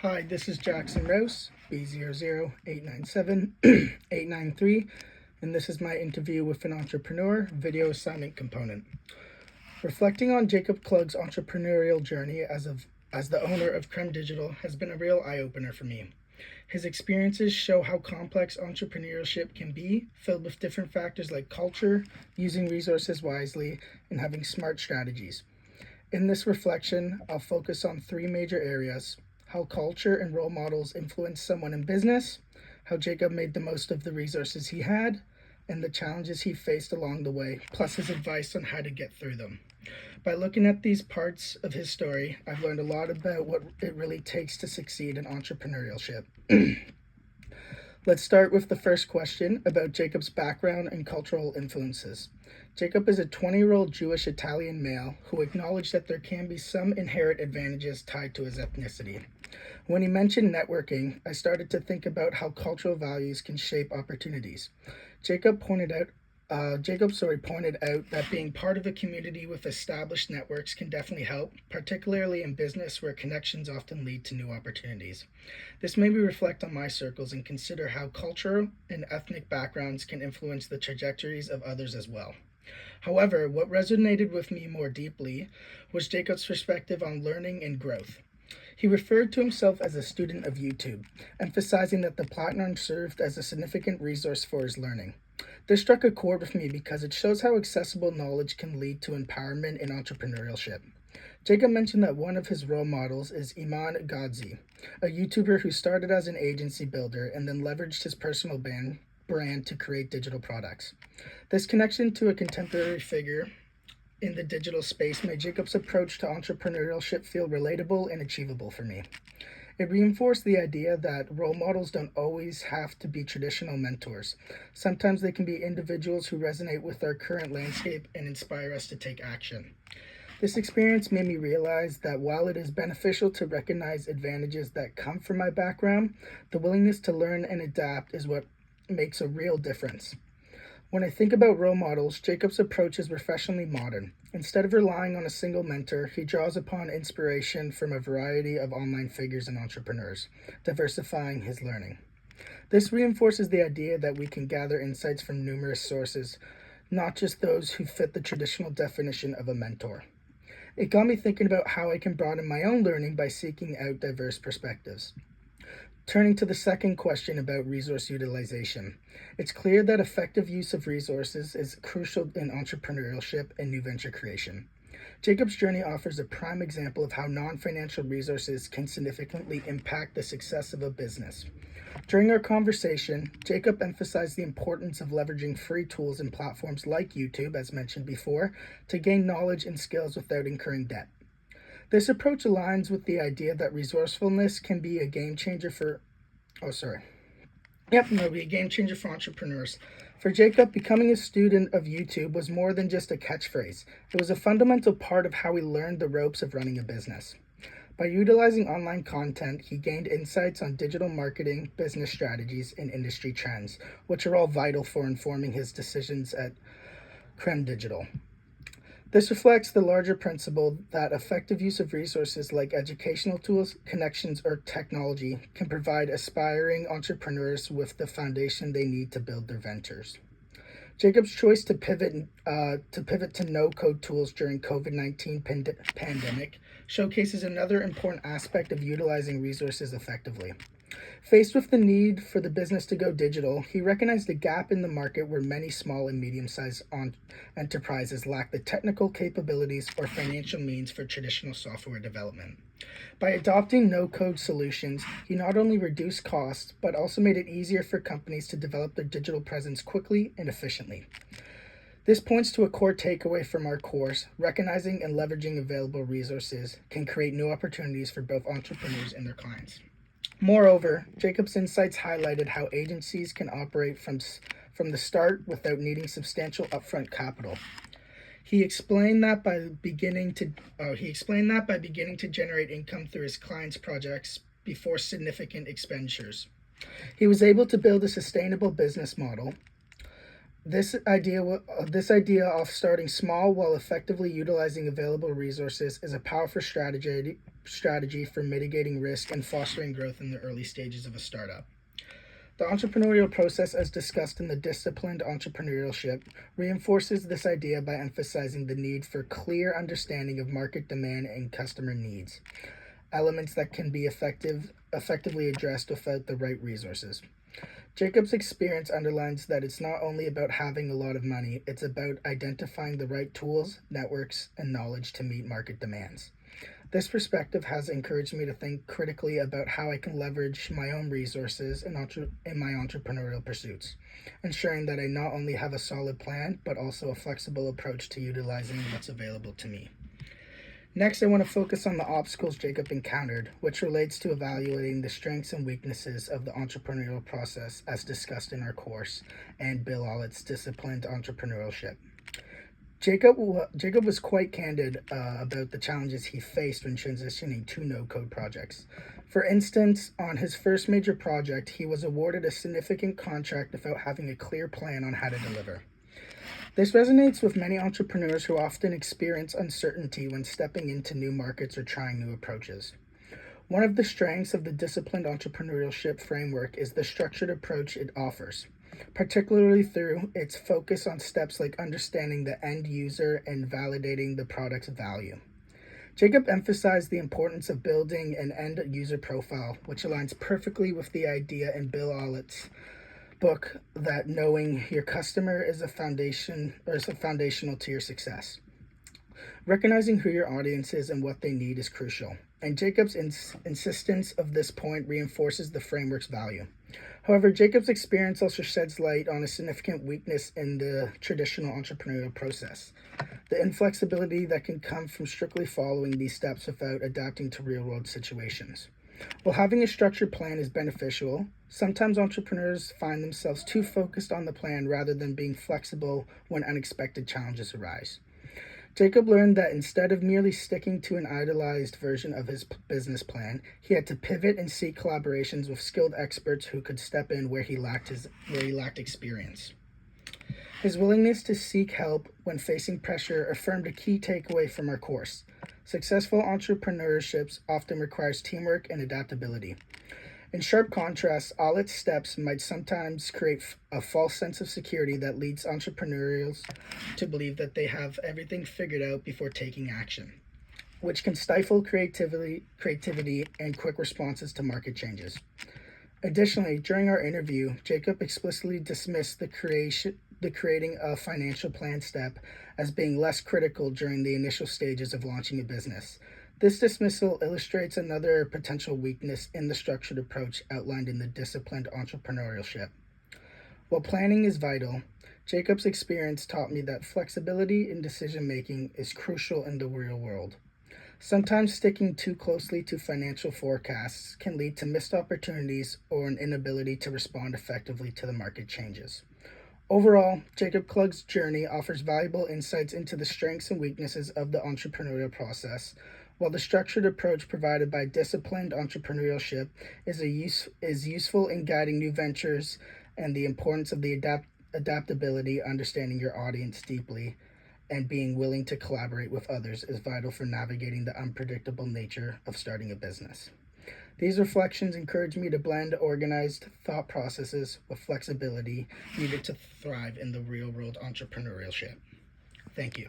Hi, this is Jackson Rouse B00897893, and this is my interview with an entrepreneur video assignment component. Reflecting on Jacob Klug's entrepreneurial journey as the owner of Creme Digital has been a real eye-opener for me. His experiences show how complex entrepreneurship can be, filled with different factors like culture, using resources wisely, and having smart strategies. In this reflection, I'll focus on three major areas: how culture and role models influence someone in business, how Jacob made the most of the resources he had, and the challenges he faced along the way, plus his advice on how to get through them. By looking at these parts of his story, I've learned a lot about what it really takes to succeed in entrepreneurship. Let's start with the first question about Jacob's background and cultural influences. Jacob is a 20-year-old Jewish Italian male who acknowledged that there can be some inherent advantages tied to his ethnicity. When he mentioned networking, I started to think about how cultural values can shape opportunities. Jacob pointed out that being part of a community with established networks can definitely help, particularly in business where connections often lead to new opportunities. This made me reflect on my circles and consider how cultural and ethnic backgrounds can influence the trajectories of others as well. However, what resonated with me more deeply was Jacob's perspective on learning and growth. He referred to himself as a student of YouTube, emphasizing that the platform served as a significant resource for his learning. This struck a chord with me because it shows how accessible knowledge can lead to empowerment in entrepreneurship. Jacob mentioned that one of his role models is Iman Gadzi, a YouTuber who started as an agency builder and then leveraged his personal brand to create digital products. This connection to a contemporary figure in the digital space made Jacob's approach to entrepreneurship feel relatable and achievable for me. It reinforced the idea that role models don't always have to be traditional mentors. Sometimes they can be individuals who resonate with our current landscape and inspire us to take action. This experience made me realize that while it is beneficial to recognize advantages that come from my background, the willingness to learn and adapt is what makes a real difference. When I think about role models, Jacob's approach is refreshingly modern. Instead of relying on a single mentor, he draws upon inspiration from a variety of online figures and entrepreneurs, diversifying his learning. This reinforces the idea that we can gather insights from numerous sources, not just those who fit the traditional definition of a mentor. It got me thinking about how I can broaden my own learning by seeking out diverse perspectives. Turning to the second question about resource utilization, it's clear that effective use of resources is crucial in entrepreneurship and new venture creation. Jacob's journey offers a prime example of how non-financial resources can significantly impact the success of a business. During our conversation, Jacob emphasized the importance of leveraging free tools and platforms like YouTube, as mentioned before, to gain knowledge and skills without incurring debt. This approach aligns with the idea that resourcefulness can be a game changer for entrepreneurs. For Jacob, becoming a student of YouTube was more than just a catchphrase. It was a fundamental part of how he learned the ropes of running a business. By utilizing online content, he gained insights on digital marketing, business strategies, and industry trends, which are all vital for informing his decisions at Creme Digital. This reflects the larger principle that effective use of resources like educational tools, connections, or technology can provide aspiring entrepreneurs with the foundation they need to build their ventures. Jacob's choice to pivot to no-code tools during COVID-19 pandemic showcases another important aspect of utilizing resources effectively. Faced with the need for the business to go digital, he recognized a gap in the market where many small and medium-sized enterprises lack the technical capabilities or financial means for traditional software development. By adopting no-code solutions, he not only reduced costs, but also made it easier for companies to develop their digital presence quickly and efficiently. This points to a core takeaway from our course: recognizing and leveraging available resources can create new opportunities for both entrepreneurs and their clients. Moreover, Jacob's insights highlighted how agencies can operate from the start without needing substantial upfront capital. He explained that by beginning to generate income through his clients' projects before significant expenditures. He was able to build a sustainable business model This idea of starting small while effectively utilizing available resources is a powerful strategy for mitigating risk and fostering growth in the early stages of a startup. The entrepreneurial process, as discussed in the disciplined entrepreneurship, reinforces this idea by emphasizing the need for clear understanding of market demand and customer needs, elements that can be effectively addressed without the right resources. Jacob's experience underlines that it's not only about having a lot of money, it's about identifying the right tools, networks, and knowledge to meet market demands. This perspective has encouraged me to think critically about how I can leverage my own resources in my entrepreneurial pursuits, ensuring that I not only have a solid plan, but also a flexible approach to utilizing what's available to me. Next, I want to focus on the obstacles Jacob encountered, which relates to evaluating the strengths and weaknesses of the entrepreneurial process as discussed in our course and Bill Ollitt's disciplined entrepreneurship. Jacob was quite candid about the challenges he faced when transitioning to no-code projects. For instance, on his first major project, he was awarded a significant contract without having a clear plan on how to deliver. This resonates with many entrepreneurs who often experience uncertainty when stepping into new markets or trying new approaches. One of the strengths of the disciplined entrepreneurship framework is the structured approach it offers, particularly through its focus on steps like understanding the end user and validating the product's value. Jacob emphasized the importance of building an end user profile, which aligns perfectly with the idea in Bill Ollitt's book that knowing your customer is foundational to your success. Recognizing who your audience is and what they need is crucial, and Jacob's insistence of this point reinforces the framework's value. However, Jacob's experience also sheds light on a significant weakness in the traditional entrepreneurial process: the inflexibility that can come from strictly following these steps without adapting to real-world situations. While having a structured plan is beneficial, sometimes entrepreneurs find themselves too focused on the plan rather than being flexible when unexpected challenges arise. Jacob learned that instead of merely sticking to an idealized version of his business plan, he had to pivot and seek collaborations with skilled experts who could step in where he lacked experience. His willingness to seek help when facing pressure affirmed a key takeaway from our course. Successful entrepreneurships often requires teamwork and adaptability. In sharp contrast, Ollitt's steps might sometimes create a false sense of security that leads entrepreneurs to believe that they have everything figured out before taking action, which can stifle creativity and quick responses to market changes. Additionally, during our interview, Jacob explicitly dismissed the creating a financial plan step as being less critical during the initial stages of launching a business. This dismissal illustrates another potential weakness in the structured approach outlined in the disciplined entrepreneurship. While planning is vital, Jacob's experience taught me that flexibility in decision making is crucial in the real world. Sometimes sticking too closely to financial forecasts can lead to missed opportunities or an inability to respond effectively to the market changes. Overall, Jacob Klug's journey offers valuable insights into the strengths and weaknesses of the entrepreneurial process, while the structured approach provided by disciplined entrepreneurship is useful in guiding new ventures, and the importance of the adaptability, understanding your audience deeply, and being willing to collaborate with others is vital for navigating the unpredictable nature of starting a business. These reflections encourage me to blend organized thought processes with flexibility needed to thrive in the real-world entrepreneurship. Thank you.